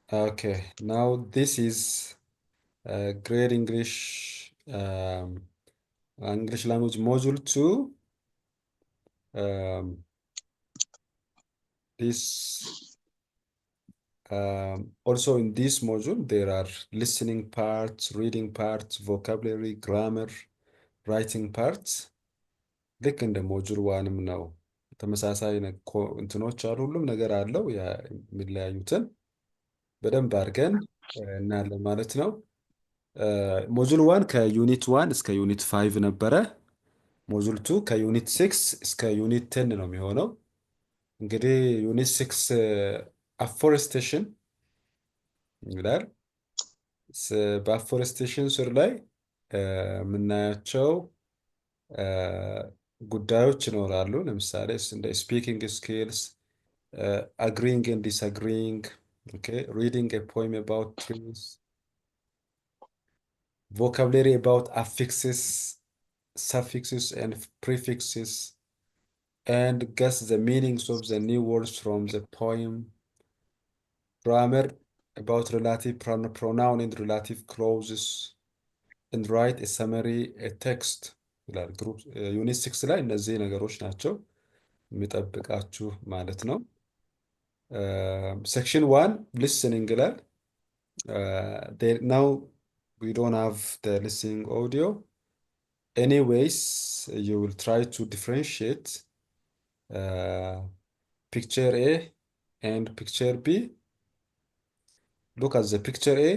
Okay, now this is Great English English Language Module 2. This Also in this module there are listening parts, reading parts, vocabulary, grammar, writing parts ልክ እንደ ሞጁል ዋንም ነው። ተመሳሳይ እንትኖች አሉ፣ ሁሉም ነገር አለው። የሚለያዩትን በደንብ አድርገን እናያለን ማለት ነው። ሞጁል ዋን ከዩኒት ዋን እስከ ዩኒት ፋይቭ ነበረ። ሞጁል ቱ ከዩኒት ሲክስ እስከ ዩኒት ቴን ነው የሚሆነው። እንግዲህ ዩኒት ሲክስ አፎሬስቴሽን ይላል። በአፎሬስቴሽን ስር ላይ የምናያቸው ጉዳዮች ይኖራሉ። ለምሳሌ እንደ ስፒኪንግ ስኪልስ፣ አግሪንግ ኤንድ ዲስአግሪንግ፣ ሪዲንግ ኤ ፖይም አባውት ትሪስ፣ vocabulary about affixes, suffixes, and prefixes, and guess the meanings of the new words from the poem. Grammar about relative pronoun and relative clauses, and write a summary, a text ይላል። ግሩፕ ዩኒት ሲክስ ላይ እነዚህ ነገሮች ናቸው የሚጠብቃችሁ ማለት ነው። ሴክሽን ዋን ሊስኒንግ ይላል። ናው we don't have the listening audio. Anyways, you will try to differentiate picture A and picture B. Look at the picture A.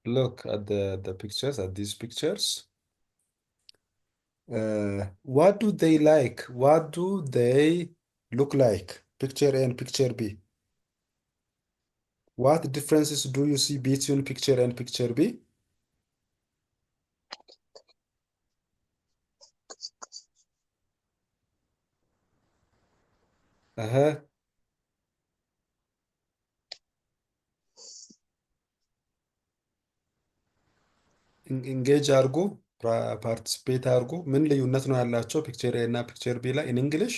Look at the pictures, at these pictures. What do they like? What do they look like? Picture A and picture B. What differences do you see between picture and picture B? ኢንጌጅ አድርጉ፣ ፓርቲስፔት አድርጉ። ምን ልዩነት ነው ያላቸው ፒክቸር ኤ እና ፒክቸር ቢ ላይ? ኢን እንግሊሽ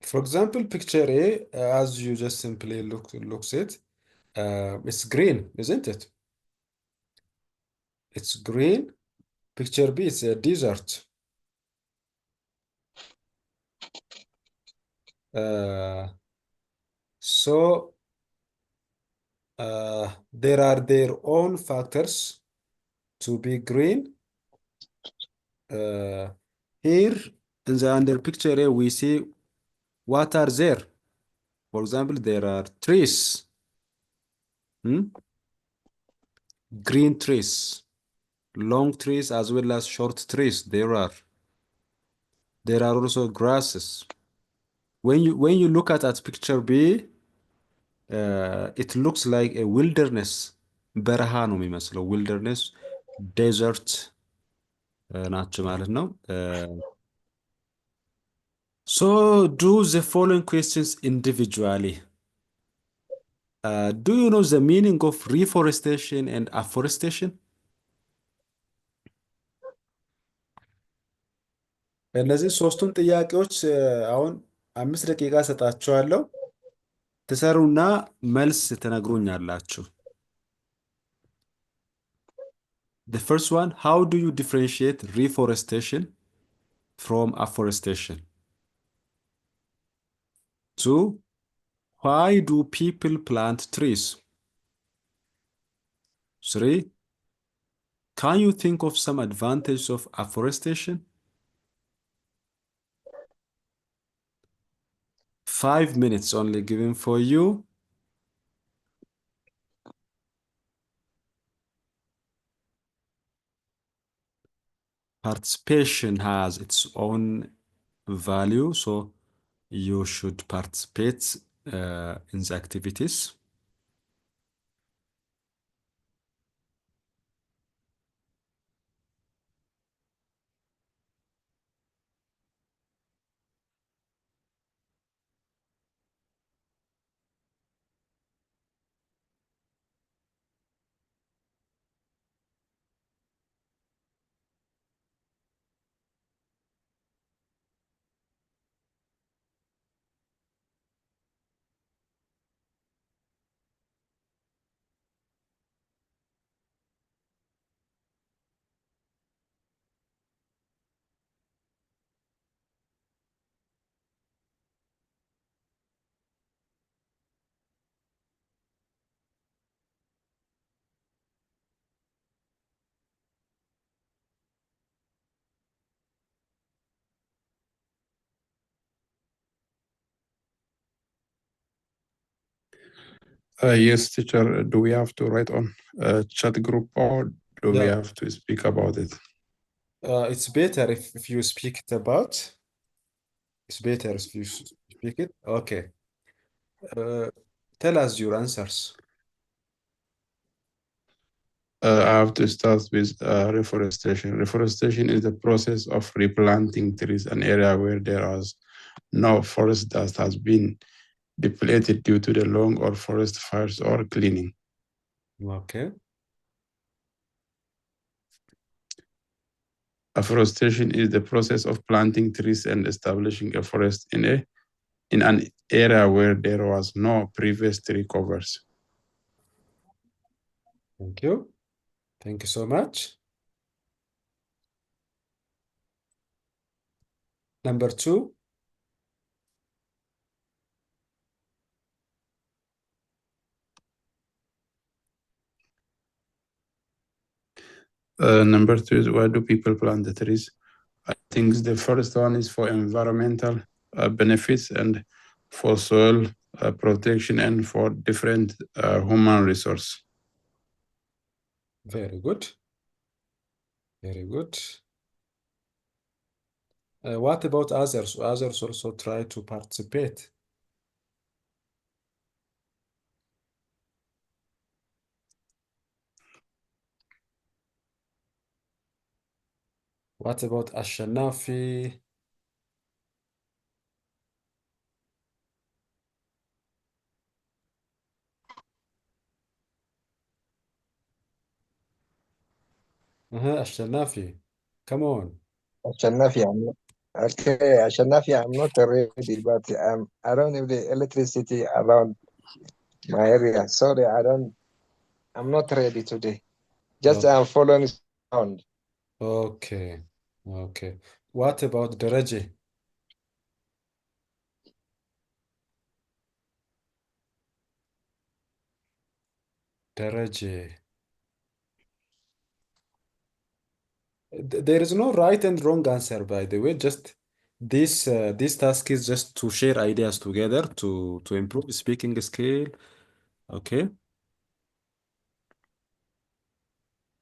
for example, picture A, as you just simply looks it, it's green, isn't it? It's green. Picture B, it's a desert. So there are their own factors to be green. Here in the under picture A, we see what are there. For example, there are trees, green trees, long trees as well as short trees. There are also grasses. When you look at picture B, it looks like a wilderness. በረሃ ነው የሚመስለው። wilderness, desert ናቸው ማለት ነው። So do the following questions individually. Do you know the meaning of reforestation and afforestation? እነዚህ ሶስቱን ጥያቄዎች አሁን 5 ደቂቃ ሰጣችኋለሁ። ትሰሩና መልስ ትነግሩኛላችሁ። The first one, how do you differentiate reforestation from afforestation? 2, why do people plant trees? 3, can you think of some advantages of afforestation? 5 minutes only given for you. Participation has its own value, so you should participate in the activities. Yes, teacher. Do we have to write on chat group or do we Yeah. have to speak about it? It's better if you speak it about. It's better if you speak it. Okay. Tell us your answers. I have to start with reforestation. Reforestation is the process of replanting trees, an area where there is no forest that has been depleted due to the long or forest fires or cleaning. Okay. Afforestation is the process of planting trees and establishing a forest in an area where there was no previous tree covers. Thank you. Thank you so much. Number 2. Number 2 is, why do people plant the trees? I think the first one is for environmental benefits and for soil protection and for different human resource. Very good. Very good. What about others? Others also try to participate. What about Ashanafi? Ashanafi. Come on. Ashanafi, okay, Ashanafi, I'm not ready, but I don't have the electricity around my area. Sorry, I'm not ready today. Just I'm following sound. Okay. Okay. What about Daraji? Daraji. There is no right and wrong answer, by the way. Just this task is just to share ideas together to improve speaking skill. Okay.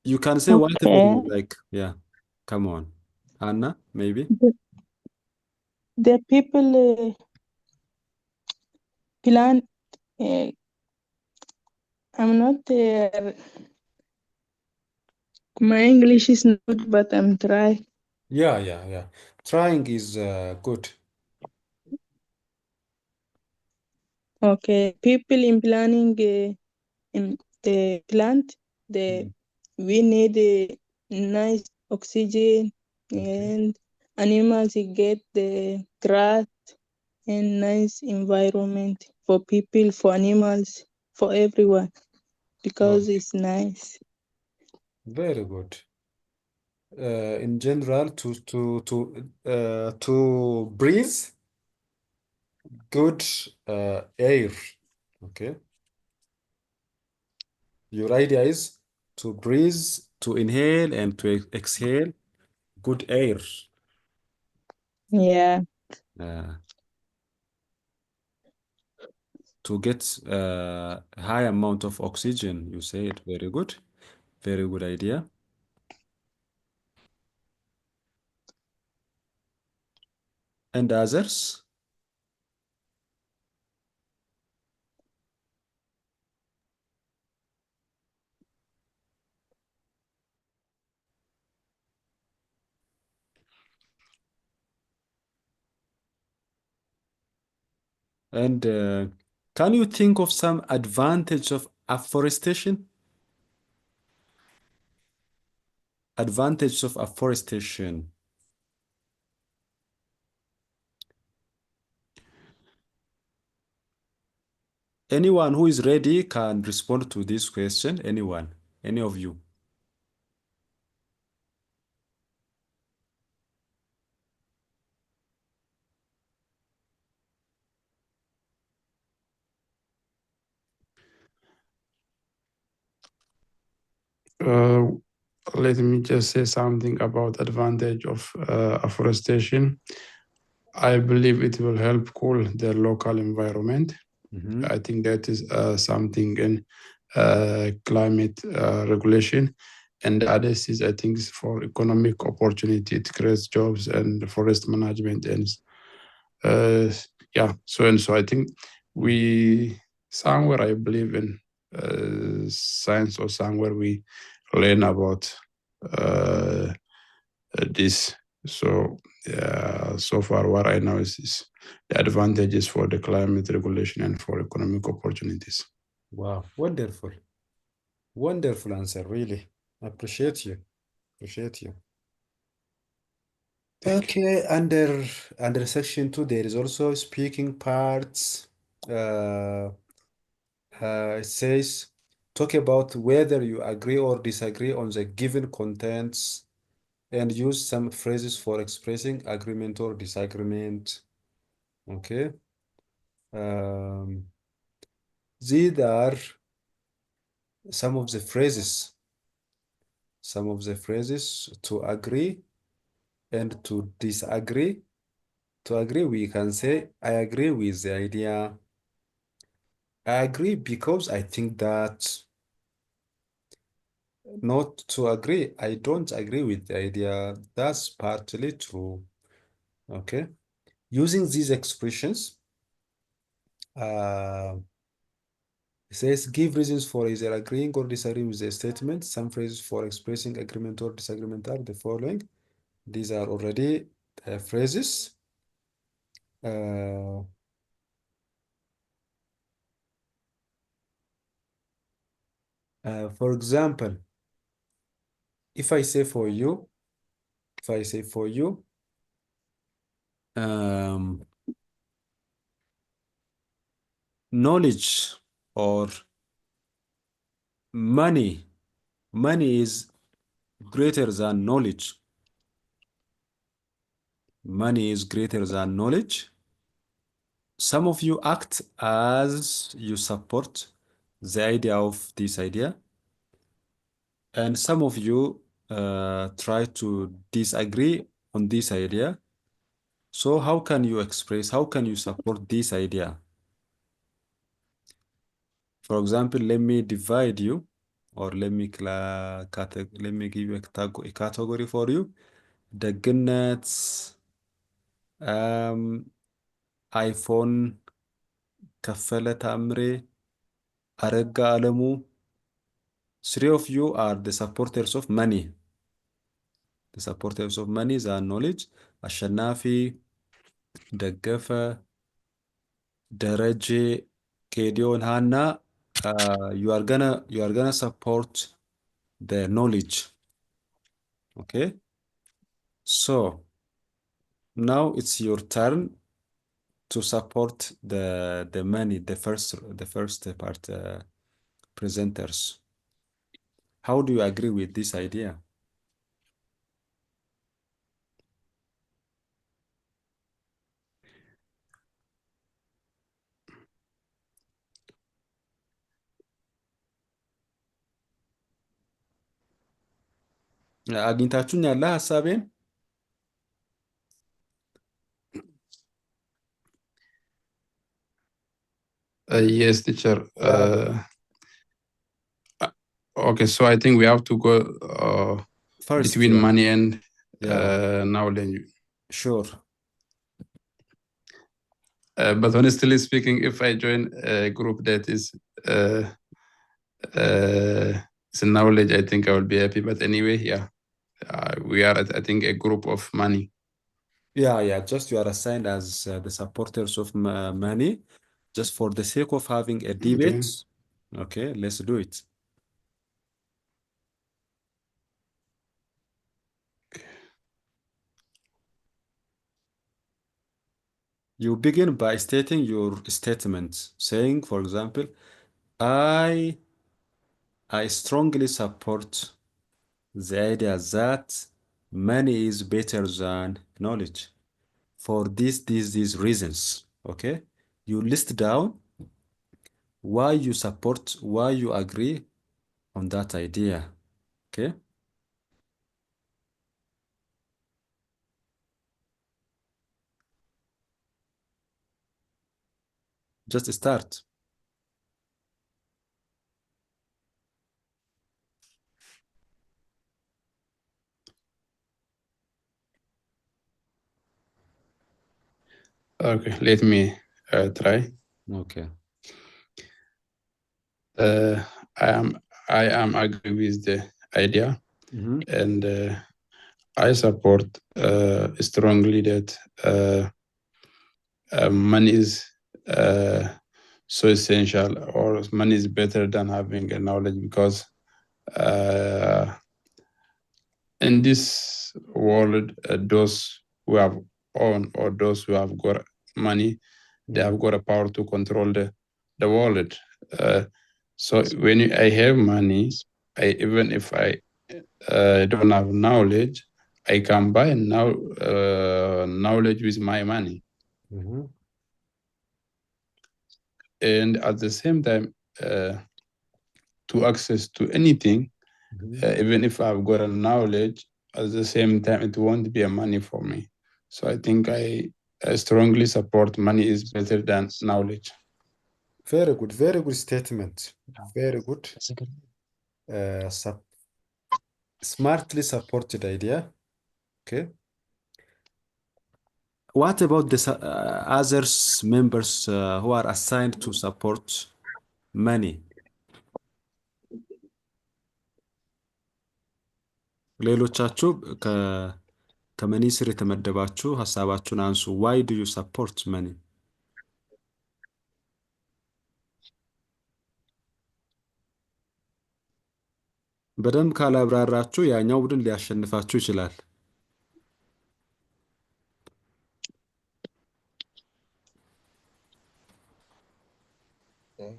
You can say whatever Okay. you like. Yeah. Come on. Anna, maybe. The people plan. I'm not. My English is not good, but I'm trying. Yeah. Trying is good. Okay, people in planning in the plant, we need nice oxygen, Okay. and animals get the grass and nice environment for people, for animals, for everyone, because Oh, it's nice. very good. In general, to breathe good air. Okay. Your idea is to breathe, to inhale and to exhale good air. Yeah. Uh, to get a high amount of oxygen, you said. Very good. Very good idea. And others? And can you think of some advantage of afforestation? Advantage of afforestation. Anyone who is ready can respond to this question. Anyone, any of you. Let me just say something about advantage of afforestation. I believe it will help cool the local environment. I think that is something in climate regulation. And the others is, I think, is for economic opportunity. It creates jobs and forest management and yeah, so and so. I think we somewhere I believe in science, or somewhere we learn about this. So so far what I know is the advantages for the climate regulation and for economic opportunities. Wow, wonderful. Wonderful answer, really. Appreciate you. Appreciate you. Okay, under section 2, there is also speaking parts. It says, talk about whether you agree or disagree on the given contents and use some phrases for expressing agreement or disagreement. Okay. These are some of the phrases. Some of the phrases to agree and to disagree. To agree, we can say, I agree with the idea. I agree because I think that. Not to agree, I don't agree with the idea. That's partly true. Okay. Using these expressions, it says give reasons for either agreeing or disagreeing with the statement. Some phrases for expressing agreement or disagreement are the following. These are already phrases. For example, if I say for you, um, knowledge or money is greater than knowledge. Money is greater than knowledge. Some of you act as you support the idea of this idea, and some of you try to disagree on this idea. So how can you express, how can you support this idea? For example, let me divide you, or let me give you a category for you. ደግነት አይፎን ከፈለ ታምሬ አረጋ አለሙ. Three of you are the supporters of money. The supporters of money is our knowledge. አሸናፊ ደገፈ ደረጀ ጌዲዮን ሃና. You are gonna support the knowledge. Okay, so now it's your turn to support the money, the first part presenters. How do you agree with this idea? አግኝታችሁኛል ሀሳቤን? Yes, teacher. Okay, so I think we have to go First, between yeah. money and Yeah. knowledge. Sure. But honestly speaking, if I join a group that is it's knowledge, I think I will be happy. But anyway, yeah, we are at, I think, a group of money. Yeah. Just you are assigned as the supporters of money, just for the sake of having a debate. Okay, let's do it. You begin by stating your statement, saying, for example, I strongly support the idea that money is better than knowledge for these reasons. Okay, you list down why you support, why you agree on that idea. Okay. Just start. Okay, let me try. Okay. I am agree with the idea, Mhm. and I support strongly that money is so essential, or money is better than having a knowledge, because in this world, those who have owned, or those who have got money, they have got a power to control the world. So when I have money, even if I don't have knowledge, I can buy knowledge with my money. Mhm. And at the same time, to access to anything, Mhm. even if I've got a knowledge, at the same time, it won't be a money for me. So I think I strongly support money is better than knowledge. Very good statement. Very good. Smartly supported idea. Okay. What about the others members who are assigned to support money? ሌሎቻችሁ ከመኒ ስር የተመደባችሁ ሀሳባችሁን አንሱ። Why do you support money? በደንብ ካላብራራችሁ ያኛው ቡድን ሊያሸንፋችሁ ይችላል። Okay.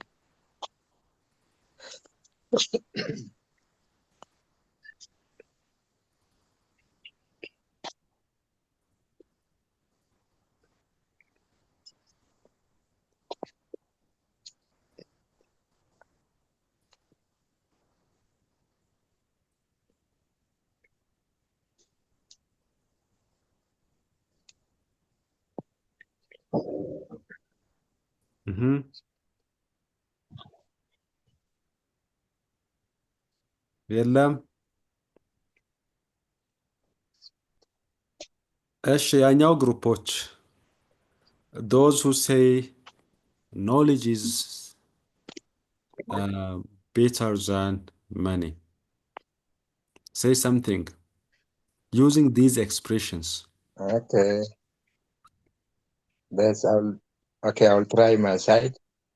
የለም። እሺ ያኛው ግሩፖች those who say knowledge is better than money. Say something using these expressions. Okay. I'll try my side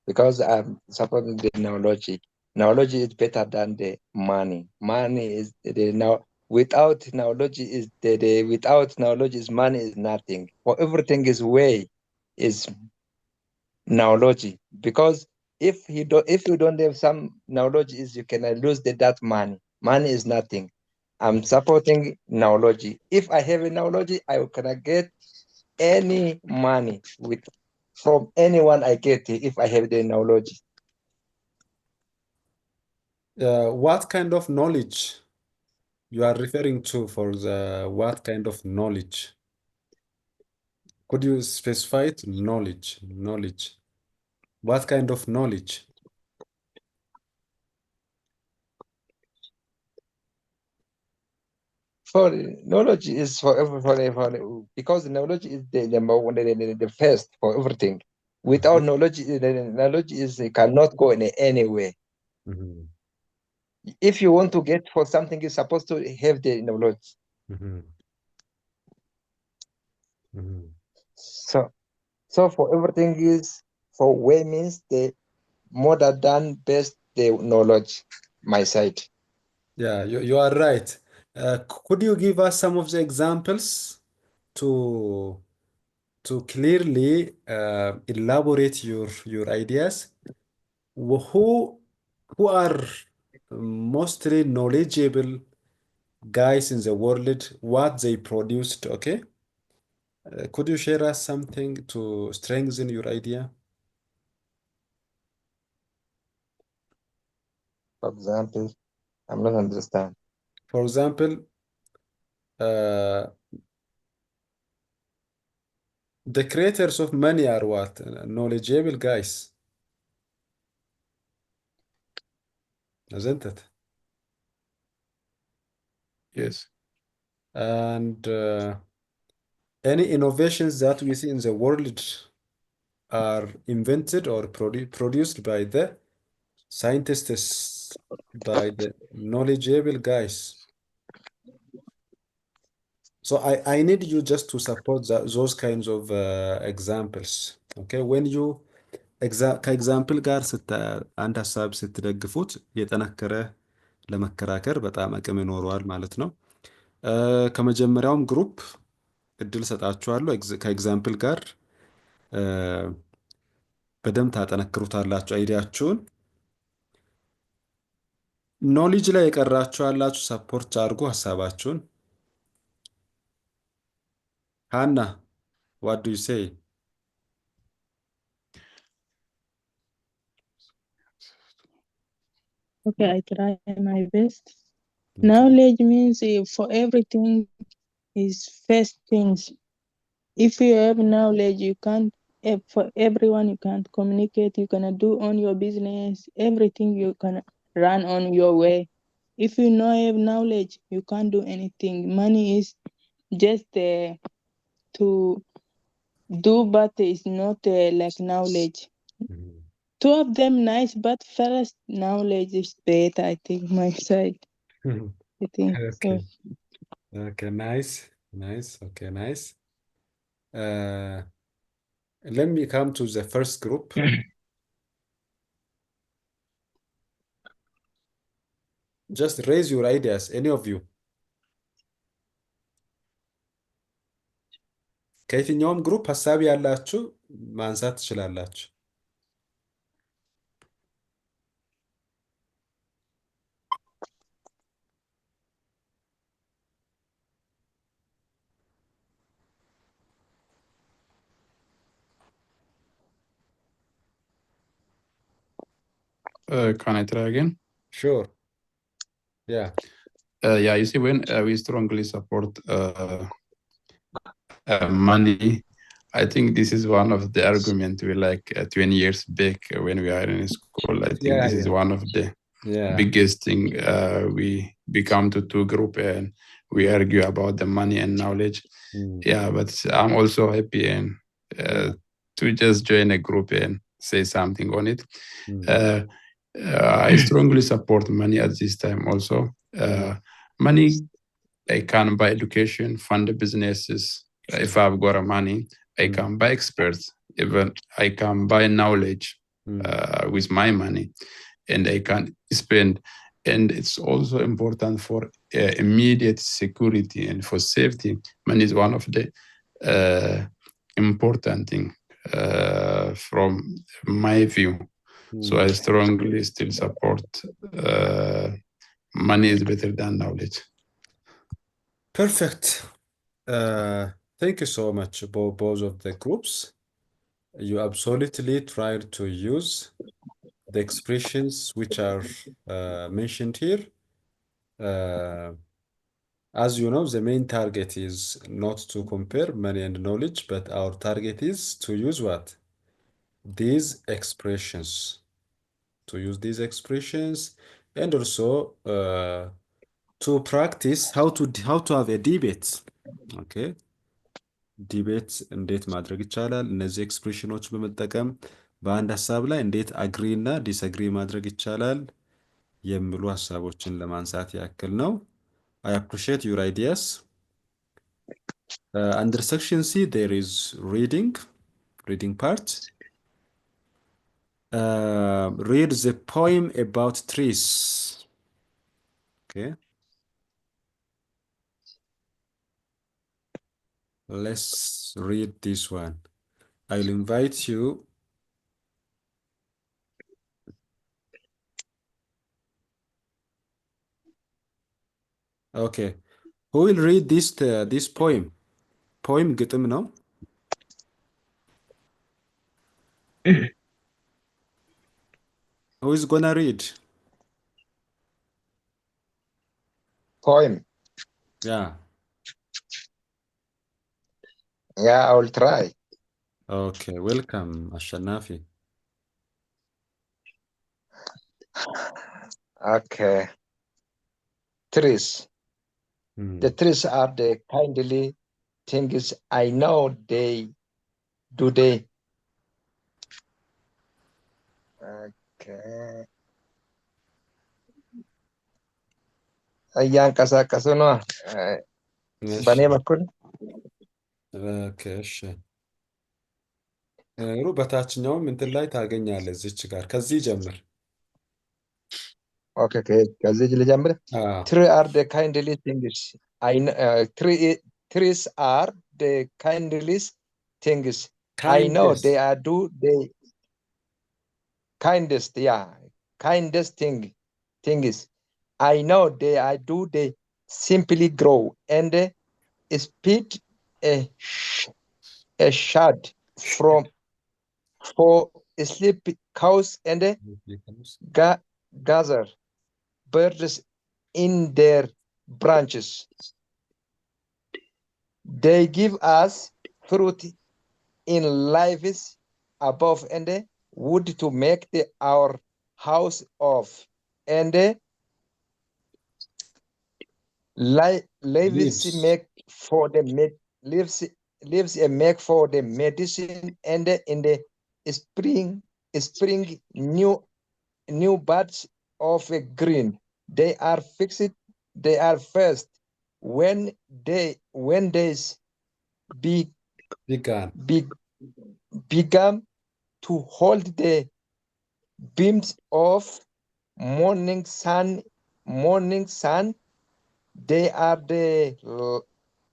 because I'm supporting the knowledge. Knowledge is better than the money. Money is the now without knowledge is the without knowledge is money is nothing. For everything is way is knowledge. Because if you don't have some knowledge is you can lose that money. Money is nothing. I'm supporting knowledge. If I have a knowledge, I can get any money from anyone I get if I have the knowledge. What kind of knowledge you are referring to for the what kind of knowledge? Could you specify it? Knowledge. What kind of knowledge? For knowledge is because knowledge is the first for everything. Without knowledge, the knowledge is cannot go in any way. Mhm. If you want to get for something, you're supposed to have the knowledge. Mhm. Mhm. So for everything is for way means the more than best the knowledge my side. Yeah, you are right. Could you give us some of the examples to clearly elaborate your ideas? Who are mostly knowledgeable guys in the world, what they produced, okay? Could you share us something to strengthen your idea? For example, I'm not understand. For example, uh, The creators of money are what? Knowledgeable guys, isn't it? Yes. And any innovations that we see in the world are invented or produced by the scientists, by the knowledgeable guys. So I need you just to support those kinds of examples. Okay, when you ከኤግዛምፕል ጋር አንድ ሀሳብ ስትደግፉት የጠነከረ ለመከራከር በጣም አቅም ይኖረዋል ማለት ነው። ከመጀመሪያውም ግሩፕ እድል ሰጣችኋለሁ። ከኤግዛምፕል ጋር በደንብ ታጠነክሩታላችሁ አይዲያችሁን። ኖሌጅ ላይ የቀራችሁ ያላችሁ ሰፖርት አድርጉ ሀሳባችሁን። ሃና what do you say? Okay, I try my best. Knowledge means for everything is first things. If you have knowledge, you can't, for everyone, you can't communicate, you cannot do on your business, everything you can run on your way. If you know have knowledge, you can't do anything. Money is just to do, but it's not like knowledge. Two of them nice, but first knowledge is better, I think, my side. I think so. Okay. Okay, nice. Okay, nice. Let me come to the first group. Just raise your ideas, any of you. ከየትኛውም ግሩፕ ሀሳብ ያላችሁ ማንሳት ትችላላችሁ። Can I try again? Sure. Yeah. Yeah, you see, when we strongly support money, I think this is one of the argument we like 20 years back when we are in school. I think this is one of the biggest thing. We become to two group and we argue about the money and knowledge. Yeah, but I'm also happy and to just join a group and say something on it. I strongly support money at this time also. Money, I can buy education, fund the businesses. If I've got money, I can buy experts. Even I can buy knowledge with my money, and I can spend. And it's also important for immediate security and for safety. Money is one of the important thing from my view. So I strongly still support money is better than knowledge. Perfect. Thank you so much, both of the groups. You absolutely tried to use the expressions which are mentioned here. As you know, the main target is not to compare money and knowledge, but our target is to use what? These expressions. To use these expressions and also to practice how to have a debate. Okay. ዲቤት እንዴት ማድረግ ይቻላል? እነዚህ ኤክስፕሬሽኖች በመጠቀም በአንድ ሀሳብ ላይ እንዴት አግሪ እና ዲስአግሪ ማድረግ ይቻላል የሚሉ ሀሳቦችን ለማንሳት ያክል ነው። I appreciate your ideas. Under section C, there is reading part. Read the poem about trees. Okay. Let's read this one. I'll invite you. Okay. Who will read this poem? Poem ግጥም ነው። Who is gonna read? Poem. Yeah. Yeah, I will try. Okay, welcome, Ashanafi. Okay. Trees. The trees are the kindly things I know they do they. Okay. Ayang kasa-kasano. Bani bakul. Okay, እሺ ሩ በታችኛውም እንትን ላይ ታገኛለህ እዚች ጋር ከዚህ ጀምር። Okay, okay. ከዚህ ልጀምር። Trees are the kindly things I know. Trees are the kindliest things I know they are do they. Kindest, yeah. Kindest things I know they are do they simply grow and speed a shad for sleep cows and gather birds in their branches. They give us fruit in lives above and wood to make our house of and leaves make for the leaves make for the medicine and in the spring new buds of a green. They are fixed. They are first when days began to hold the beams of morning sun. They are the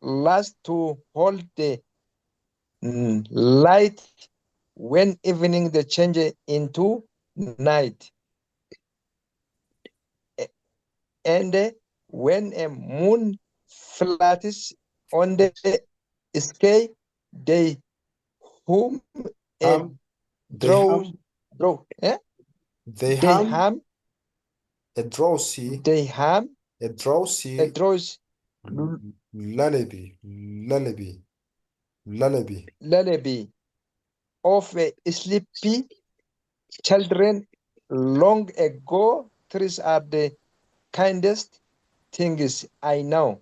last to hold the light when evening they change into night. And when a moon flattens on the sky, they hum a drowsy lullaby of a sleepy children long ago. Trees are the kindest things I know.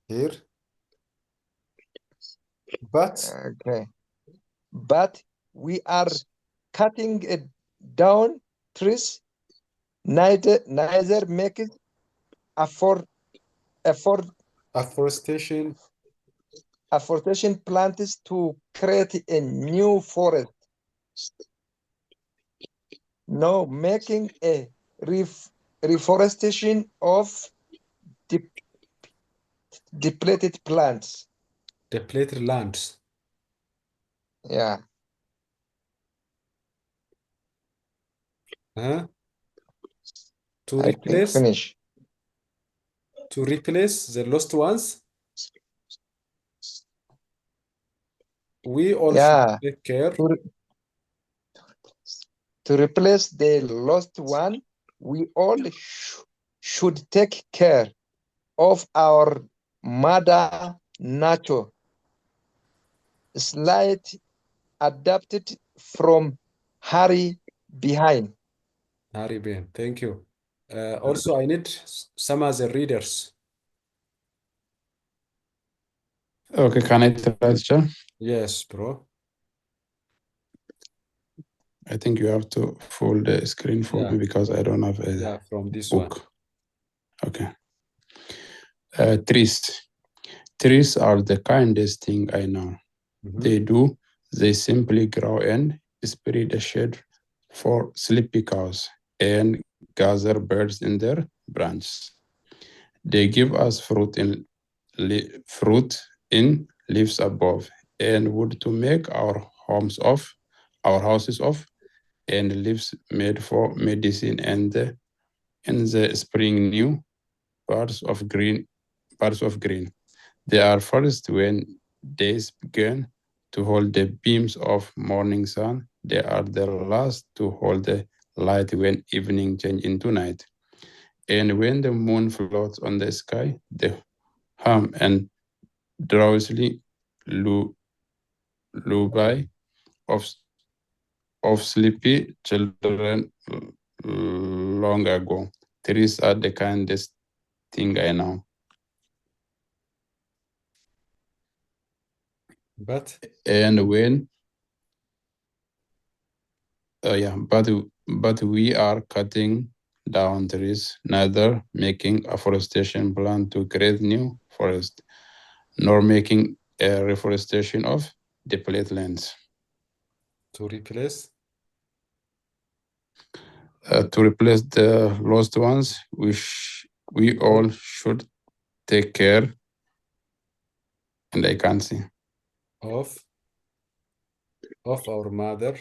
Here. But okay. But we are cutting it down trees. Neither make it afforestation plants to create a new forest. No, making a reforestation of depleted plants. Depleted lands. Yeah. To replace. Finish. To replace the lost ones. We all should take care. To replace the lost one, we all should take care of our mother nature. Slide adapted from Harry behind. Harry Ben, thank you. Also, I need some other readers. Okay, can I try, Sir? Yes, bro. I think you have to full the screen for me because I don't have a from this book. one. Okay. Trees are the kindest thing I know. They simply grow and spread a shade for sleepy cows and gather birds in their branches. They give us fruit in leaves above and wood to make our houses of and leaves made for medicine and in the spring new parts of green. They are first when days begin to hold the beams of morning sun. They are the last to hold the light when evening change into night. And when the moon floats on the sky, they hum and drowsily lullaby of sleepy children long ago. Trees are the kindest thing I know. But And when but we are cutting down trees, neither making afforestation plan to create new forest, nor making a reforestation of depleted lands. to replace To replace the lost ones, we all should take care, and I can't see. of our mother.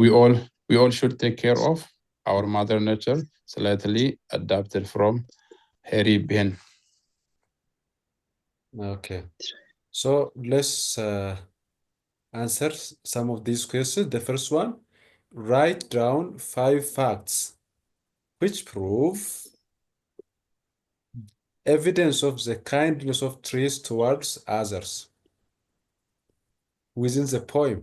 We all should take care of our mother nature, slightly adapted from Harry Ben. Okay. So let's answer some of these questions. The first one, write down 5 facts which prove evidence of the kindness of trees towards others within the poem.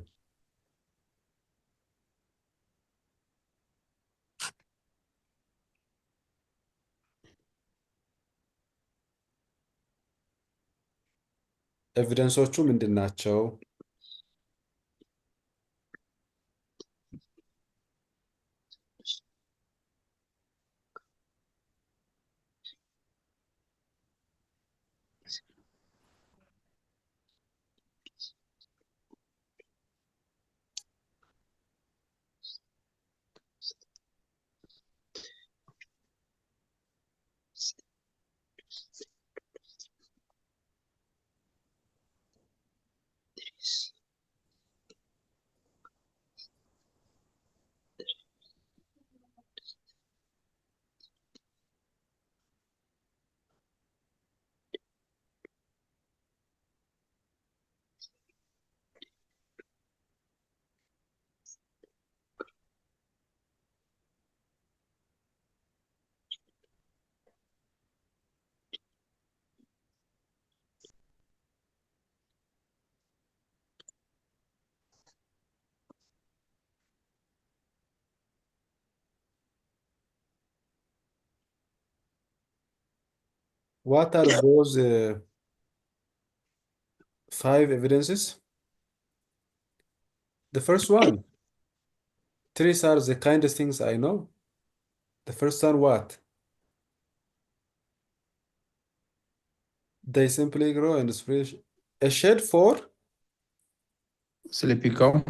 ኤቪደንሶቹ ምንድን ናቸው? What are those 5 evidences? The first one, trees are the kindest things I know. The first one, what? They simply grow and spread. A shed for Sleepy cow.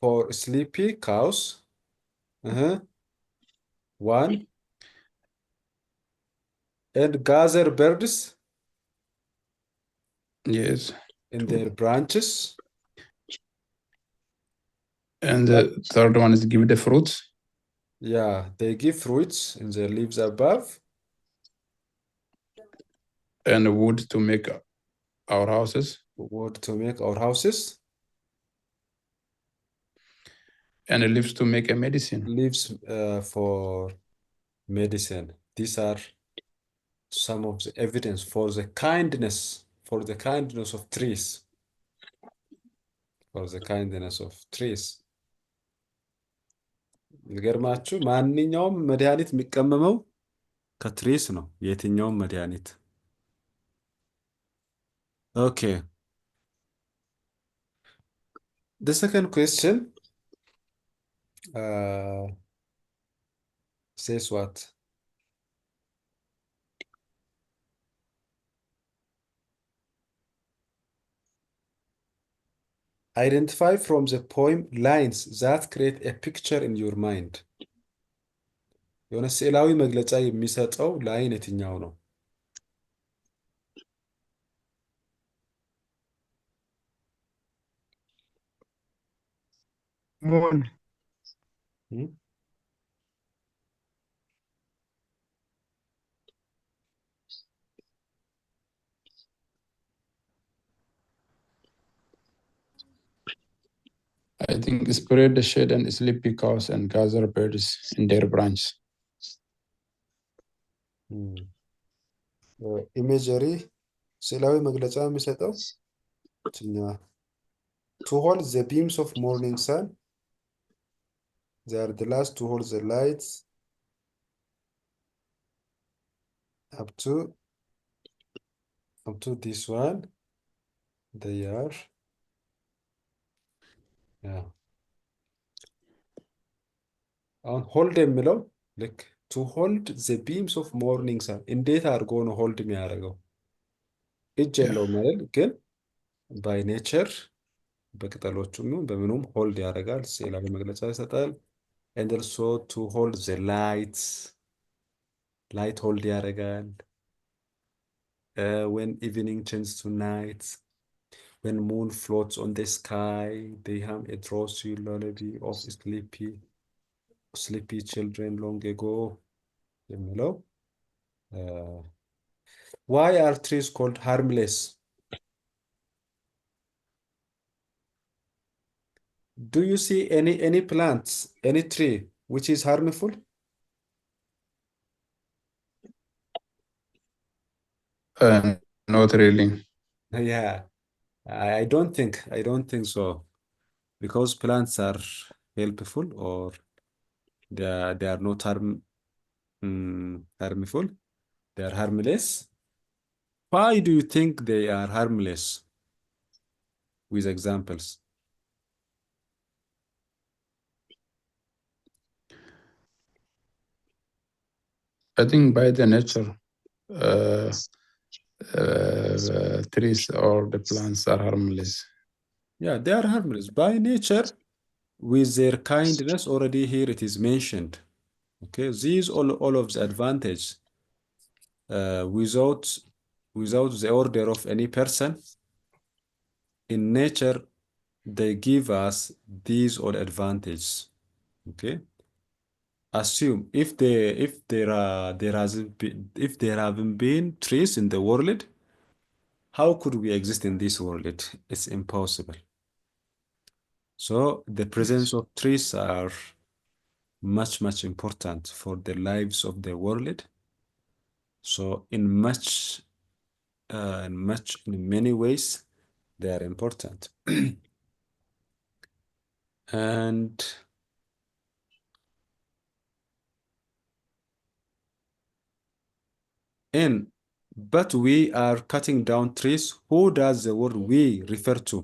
for sleepy cows. One. And gather birds Yes. in their branches. And the third one is give the fruits. Yeah, they give fruits in their leaves above. And wood to make our houses. Wood to make our houses. And leaves to make a medicine. Leaves for medicine. These are some of the evidence for the kindness of trees. For the kindness of trees. ይገርማችሁ ማንኛውም መድኃኒት የሚቀመመው ከትሪስ ነው። የትኛውም መድኃኒት። Okay. The second question says what? Identify from the poem lines that create a picture in your mind. የሆነ ስዕላዊ መግለጫ የሚሰጠው ላይን የትኛው ነው? Moon. I think spread the shade and sleepy cows and gather birds in their branch. Imagery ስዕላዊ መግለጫ የሚሰጠው to hold the beams of morning sun. They are the last to hold the lights up to this one. They are yeah. On hold የሚለው ልክ to hold the beams of morning sun እንዴት አድርጎ ነው ሆልድ የሚያደርገው? እጅ የለውም አይደል? ግን ባይ ኔቸር በቅጠሎቹም በምኑም ሆልድ ያደርጋል። ስዕላዊ መግለጫ ይሰጣል። and also to hold the lights light hold ያደርጋል። when evening changes to night, when moon floats on the sky, they hum a drowsy lullaby of sleepy children long ago. የሚለው why are trees called harmless? Do you see any plants, any tree which is harmful? Not really. Yeah, I don't think so, because plants are helpful, or they are not harmful. They are harmless. Why do you think they are harmless? With examples. I think by the nature, trees or the plants are harmless. Yeah, they are harmless by nature. With their kindness, already here it is mentioned. Okay, these all of the advantage, without the order of any person in nature, they give us these all advantages. Okay, assume if there haven't been trees in the world, how could we exist in this world? It's impossible. So the presence of trees are much important for the lives of the world. So in many ways they are important. And but we are cutting down trees. Who does the word we refer to?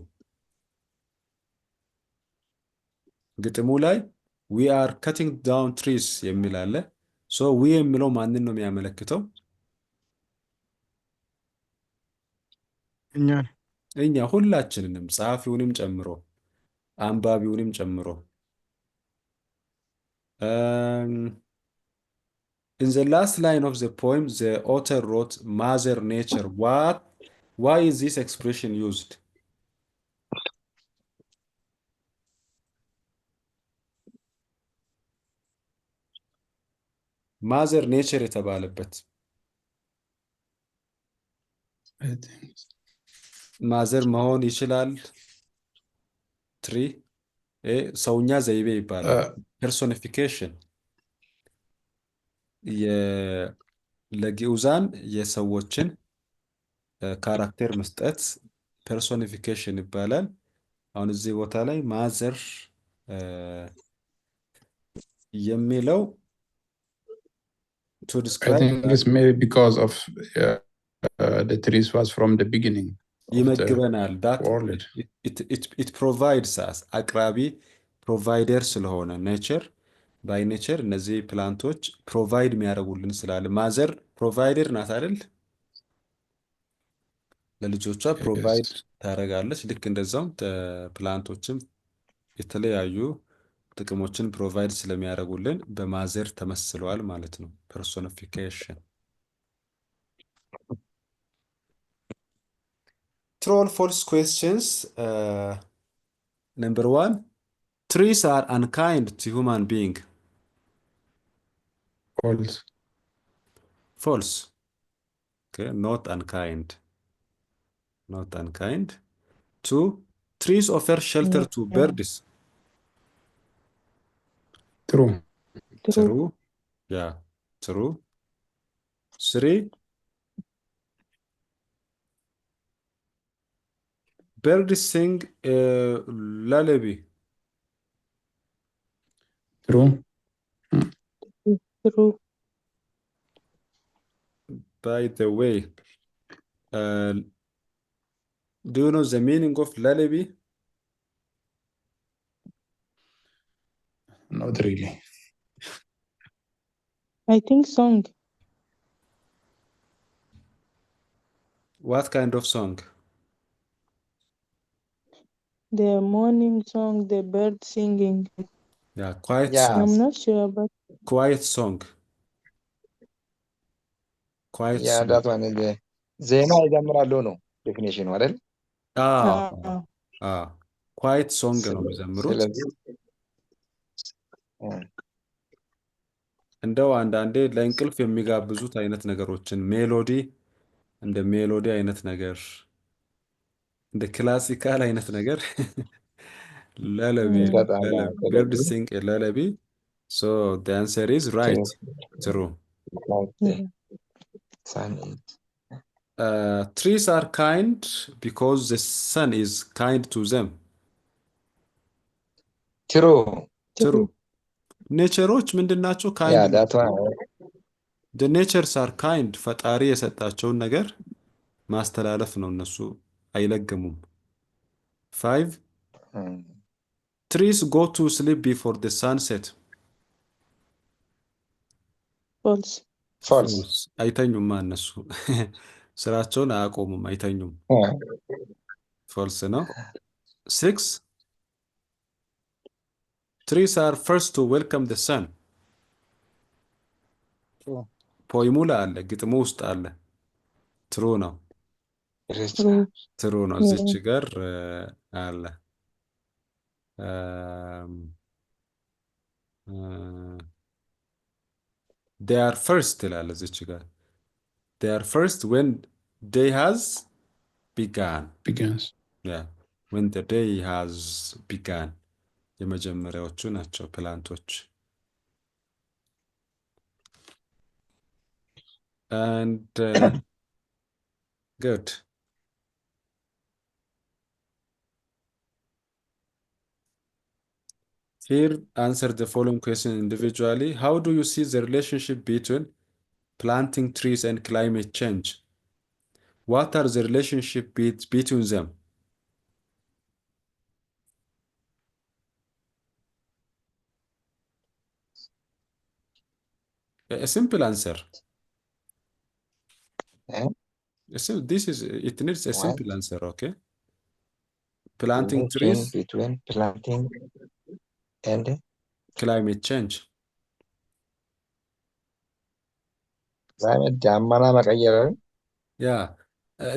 ግጥሙ ላይ we are cutting down trees የሚል አለ። so we የሚለው ማንን ነው የሚያመለክተው? እኛ ሁላችንንም፣ ጸሐፊውንም ጨምሮ አንባቢውንም ጨምሮ። in the last line of the poem, the author wrote Mother Nature. Why is this expression used? Mother Nature የተባለበት ማዘር መሆን ይችላል። ትሪ ሰውኛ ዘይቤ ይባላል። ፐርሶኒፊኬሽን ለግዑዛን የሰዎችን ካራክተር መስጠት ፐርሶኒፊኬሽን ይባላል። አሁን እዚህ ቦታ ላይ ማዘር የሚለው to describe, I think it's maybe because of the trees was from the beginning of ይመግበናል። that world. it provides us አቅራቢ ፕሮቫይደር ስለሆነ ኔቸር ባይ ኔቸር እነዚህ ፕላንቶች ፕሮቫይድ የሚያደርጉልን ስላለ ማዘር ፕሮቫይደር ናት አይደል? ለልጆቿ ፕሮቫይድ ታደርጋለች። ልክ እንደዛውም ፕላንቶችም የተለያዩ ጥቅሞችን ፕሮቫይድ ስለሚያደርጉልን በማዘር ተመስለዋል ማለት ነው። ፐርሶኒፊኬሽን። True or false questions. Number 1, trees are unkind to human being. False. False. Okay, not unkind. Not unkind. 2, trees offer shelter to birds. True. True. Yeah, true. 3, birds sing a lullaby. True. True. By the way, do you know the meaning of lullaby? Not really. I think song. What kind of song? The morning song, the bird singing. Yeah, quiet Yeah. song. I'm not sure, but Quiet song. Quiet Yeah, song. that one is the ዜማ ይዘምራሉ ነው ዴፊኒሽኑ አይደል? quiet song ነው የሚዘምሩት። ስለዚህ እንደው አንዳንዴ ለእንቅልፍ የሚጋብዙት አይነት ነገሮችን ሜሎዲ እንደ ሜሎዲ አይነት ነገር እንደ ክላሲካል አይነት ነገር lullaby bird sing a lullaby. So the answer is right. True. Trees are kind because the sun is kind to them. True. ኔቸሮች ምንድናቸው? kind ናቸው። The natures are kind. ፈጣሪ የሰጣቸውን ነገር ማስተላለፍ ነው። እነሱ አይለግሙም። 5 Trees go to sleep before the sunset. false. አይተኙም እነሱ ስራቸውን አያቆሙም፣ አይተኙም። false ነው። 6 Trees are first to welcome the sun. ፖይሙ ላይ አለ፣ ግጥሙ ውስጥ አለ። ትሩ ነው። ትሩ ነው። እዚች ጋር አለ። they are first ይላል እዚች ጋር። they are first when day has begins. Yeah, when the day has begun. የመጀመሪያዎቹ ናቸው ፕላንቶች። and good. Here, answer the following question individually. How do you see the relationship between planting trees and climate change? What are the relationship between them? A simple answer. It needs a simple answer, okay? Planting trees between planting and climate change. Yeah,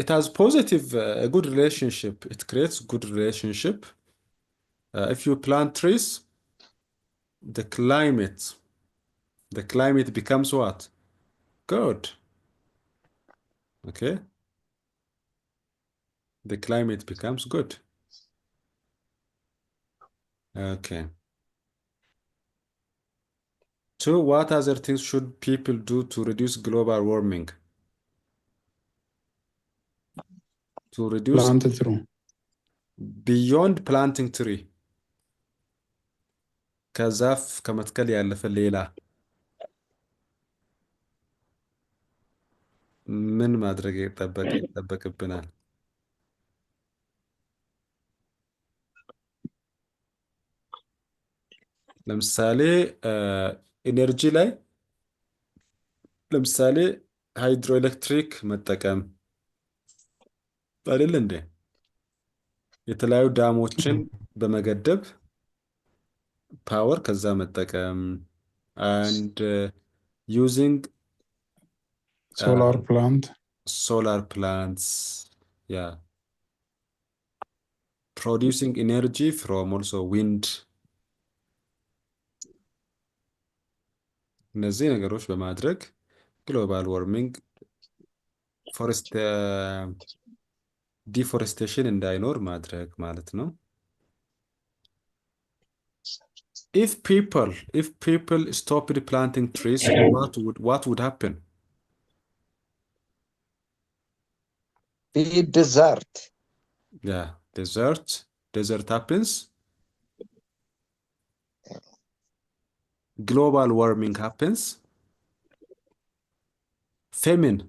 it has positive, a good relationship. It creates good relationship. If you plant trees, the climate becomes what? Good. Okay. The climate becomes good. Okay. 2, what other things should people do to reduce global warming? To reduce Plant a tree. beyond planting tree. ከዛፍ ከመትከል ያለፈ ሌላ ምን ማድረግ ይጠበቅብናል? ለምሳሌ ኢነርጂ ላይ ለምሳሌ ሃይድሮኤሌክትሪክ መጠቀም አይደል እንዴ? የተለያዩ ዳሞችን በመገደብ ፓወር ከዛ መጠቀም and using solar plants, yeah, producing energy from also wind. እነዚህ ነገሮች በማድረግ ግሎባል ዋርሚንግ ዲፎሬስቴሽን እንዳይኖር ማድረግ ማለት ነው። If people stopped planting trees, what would happen? Be desert. Yeah, Desert happens. Global warming happens. Famine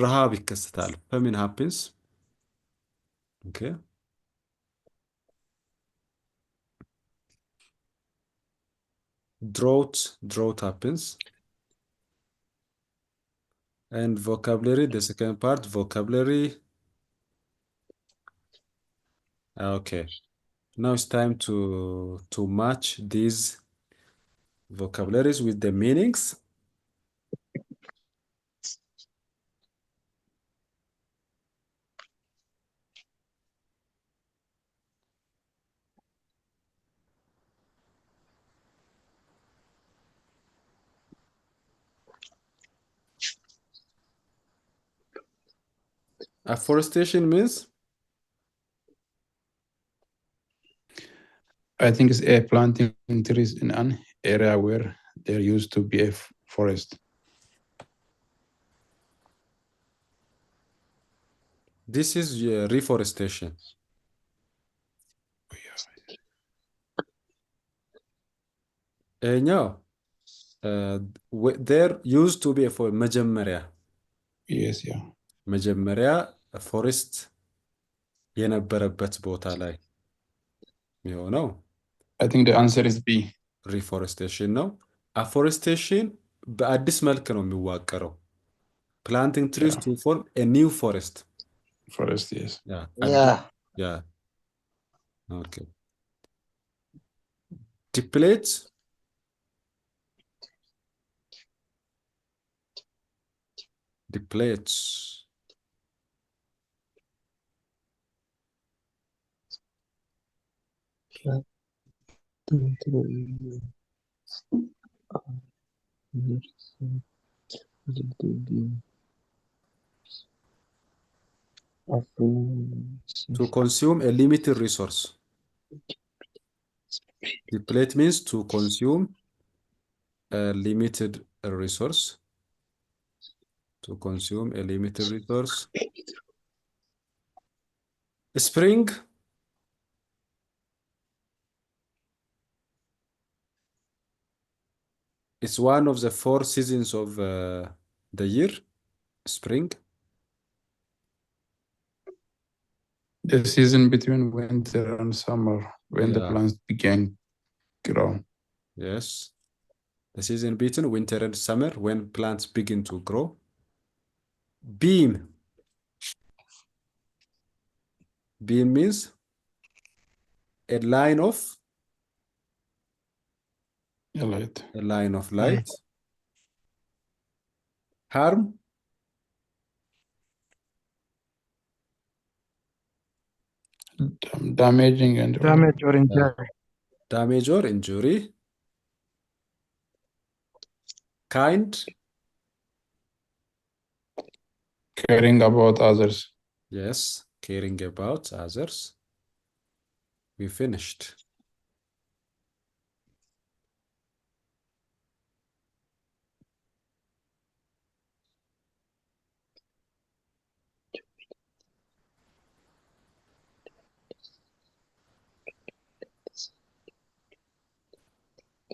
ረሃብ ይከሰታል። Famine happens. Okay. Drought happens. And vocabulary, the second part, vocabulary. Okay. Now it's time to match these vocabularies with the meanings. Afforestation means I think it's a planting trees in an area where there used to be a forest. this is reforestation. No. There used to be a መጀመሪያ Yes, yeah. መጀመሪያ ፎሬስት የነበረበት ቦታ ላይ የሚሆነው I think the answer is B. ሪፎሬስቴሽን ነው። አፎሬስቴሽን በአዲስ መልክ ነው የሚዋቀረው። Planting trees to form a new forest. Forest, yes. Yeah. Yeah. Okay. Deplete. Depletes. To consume a limited resource. Deplete means to consume a limited resource. To consume a limited resource. Spring. It's one of the 4 seasons of the year. Spring. The season between winter and summer, when the Yeah. plants began grow. Yes. The season between winter and summer, when plants begin to grow. Beam. Beam means a line of Light. light. Harm. Damaging and Damage or injury. Damage or injury. Kind. caring about others. Yes, caring about others. We finished.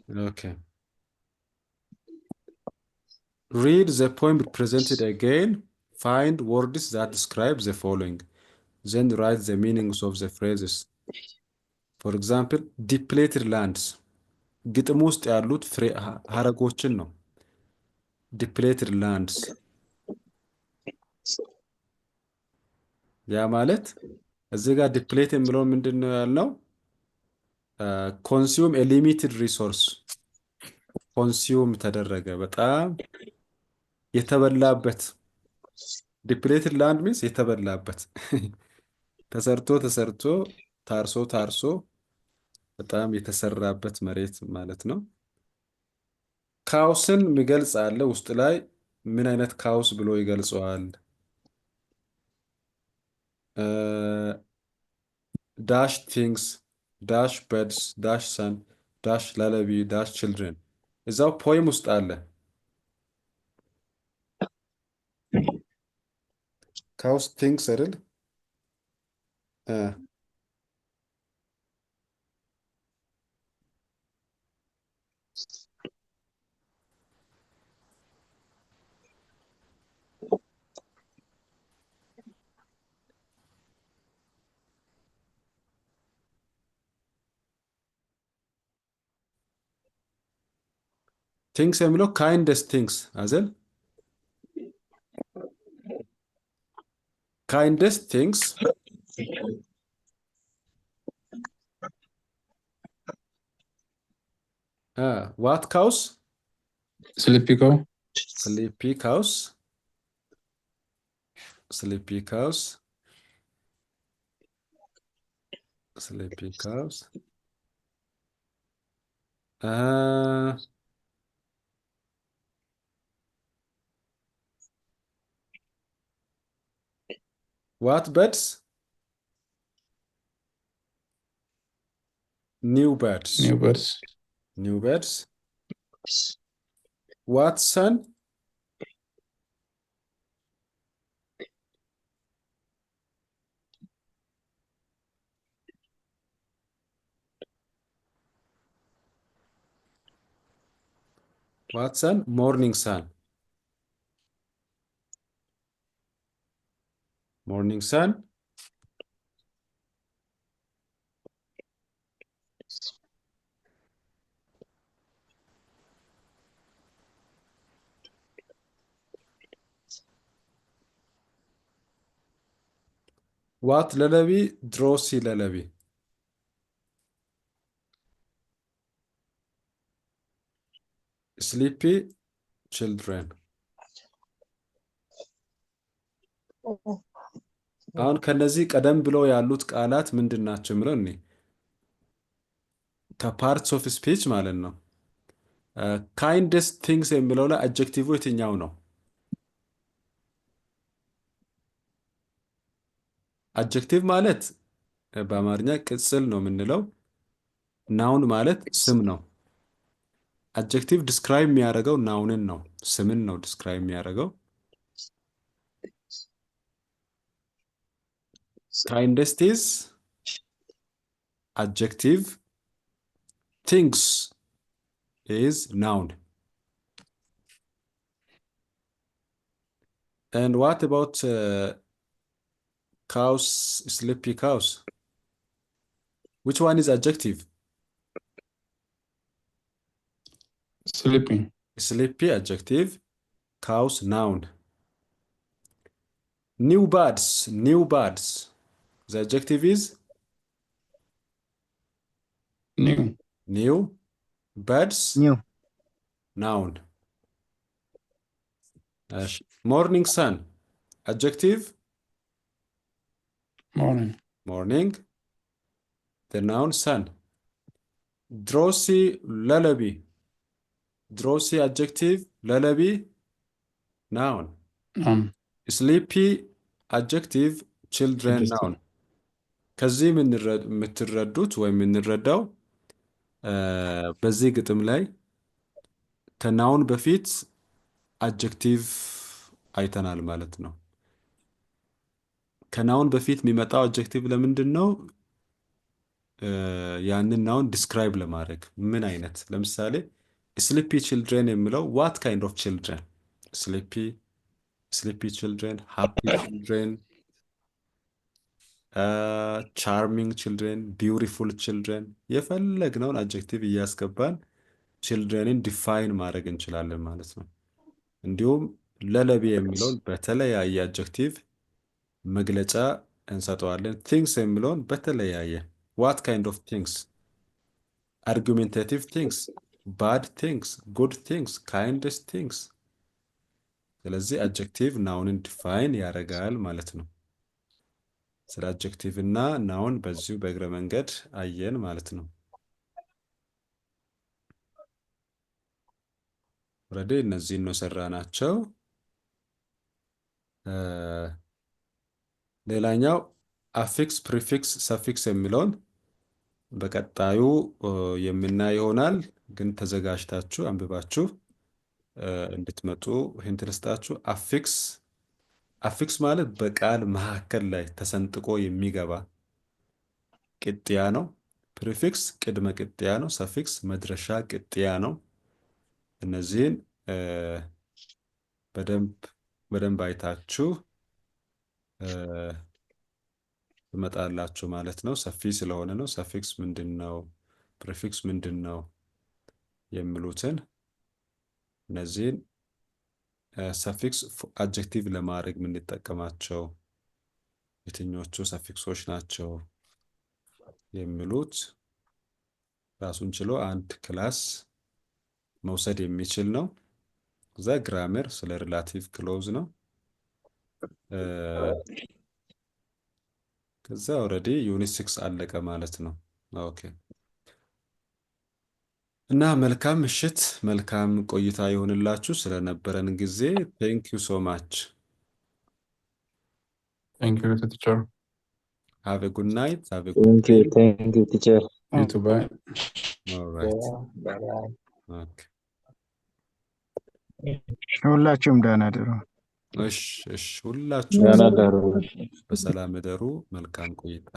Okay. Read the poem presented again. Find words that describe the following. Then write the meanings of the phrases. For example, depleted lands. ግጥም ውስጥ ያሉት ሀረጎችን ነው። Depleted lands. ያ ማለት እዚህ ጋር ዲፕሌት የሚለው ምንድን ነው ያልነው? ኮንሱም ኤ ሊሚትድ ሪሶርስ ኮንሱም ተደረገ፣ በጣም የተበላበት። ዲፕሌትድ ላንድ ሚንስ የተበላበት ተሰርቶ ታርሶ በጣም የተሰራበት መሬት ማለት ነው። ካውስን የሚገልጽ አለ ውስጥ ላይ ምን አይነት ካውስ ብሎ ይገልጸዋል? ዳሽ ቲንግስ፣ ዳሽ በድስ፣ ዳሽ ሰን፣ ዳሽ ላለቢ፣ ዳሽ ችልድረን እዛው ፖይም ውስጥ አለ። cows thinks አይደል? ቲንክስ የሚለው ካይንደስት ቲንክስ አዘል ካይንደስት ቲንክስ ዋት ካውስ Sleepy cow. sleepy cows sleepy cows sleepy cows what birds new birds New birds. new birds what sun what sun morning sun morning sun what lullaby drowsy lullaby sleepy children አሁን ከነዚህ ቀደም ብለው ያሉት ቃላት ምንድን ናቸው የሚለው እኔ ከፓርትስ ኦፍ ስፒች ማለት ነው። ካይንደስት ቲንግስ የሚለው ላይ አጀክቲቭ የትኛው ነው? አጀክቲቭ ማለት በአማርኛ ቅጽል ነው የምንለው። ናውን ማለት ስም ነው። አጀክቲቭ ዲስክራይብ የሚያደርገው ናውንን ነው፣ ስምን ነው ዲስክራይብ የሚያደርገው። ካይንደስት ኢዝ adjective, things is noun. And what about cows, sleepy cows? Which one is adjective? Sleeping. Sleepy adjective, cows noun. New birds, new birds. The adjective is New. new. Birds New. noun. Morning sun adjective Morning. morning. The noun sun. Drowsy lullaby. Drowsy adjective lullaby noun. Noun. Sleepy adjective children Interesting. noun. ከዚህ የምትረዱት ወይም የምንረዳው በዚህ ግጥም ላይ ከናውን በፊት አጀክቲቭ አይተናል ማለት ነው። ከናውን በፊት የሚመጣው አጀክቲቭ ለምንድን ነው? ያንን ናውን ዲስክራይብ ለማድረግ ምን አይነት፣ ለምሳሌ ስሊፒ ችልድረን የሚለው ዋት ካይንድ ኦፍ ችልድረን፣ ስሊፒ ችልድረን፣ ሃፒ ችልድረን፣ ቻርሚንግ ችልድረን፣ ቢውቲፉል ችልድረን፣ የፈለግነውን አጀክቲቭ እያስገባን ችልድረንን ዲፋይን ማድረግ እንችላለን ማለት ነው። እንዲሁም ለለቢ የሚለውን በተለያየ አጀክቲቭ መግለጫ እንሰጠዋለን። ቲንግስ የሚለውን በተለያየ ዋት ካይንድ ኦፍ ቲንግስ፣ አርጉሜንታቲቭ ቲንግስ፣ ባድ ቲንግስ፣ ጉድ ቲንግስ፣ ካይንድስ ቲንግስ። ስለዚህ አጀክቲቭ ናውንን ዲፋይን ያደርጋል ማለት ነው። ስለ አጀክቲቭ እና ናውን በዚሁ በእግረ መንገድ አየን ማለት ነው። ወረዴ እነዚህን ነው ሰራናቸው። ሌላኛው አፊክስ፣ ፕሪፊክስ፣ ሰፊክስ የሚለውን በቀጣዩ የምናይ ይሆናል። ግን ተዘጋጅታችሁ አንብባችሁ እንድትመጡ ይህን ትልስጣችሁ። አፊክስ አፊክስ ማለት በቃል መካከል ላይ ተሰንጥቆ የሚገባ ቅጥያ ነው። ፕሪፊክስ ቅድመ ቅጥያ ነው። ሰፊክስ መድረሻ ቅጥያ ነው። እነዚህን በደንብ አይታችሁ ትመጣላችሁ ማለት ነው። ሰፊ ስለሆነ ነው። ሰፊክስ ምንድነው? ፕሪፊክስ ምንድነው? የሚሉትን እነዚህን ሰፊክስ አድጀክቲቭ ለማድረግ የምንጠቀማቸው የትኞቹ ሰፊክሶች ናቸው የሚሉት ራሱን ችሎ አንድ ክላስ መውሰድ የሚችል ነው። እዛ ግራመር ስለ ሪላቲቭ ክሎዝ ነው። ከዛ ኦልሬዲ ዩኒት 6 አለቀ ማለት ነው። ኦኬ እና መልካም ምሽት፣ መልካም ቆይታ ይሆንላችሁ። ስለነበረን ጊዜ ቴንክ ዩ ሶ ማች። Thank you, teacher. ሃቭ ኤ ጉድ ናይት። ሃቭ ኤ ጉድ ዴይ። Thank you, teacher. You too, bye. ኦልራይት Bye-bye. ኦኬ። ሁላችሁም ደህና እደሩ። እሺ ሁላችሁም ደህና ደሩ። በሰላም እደሩ። መልካም ቆይታ።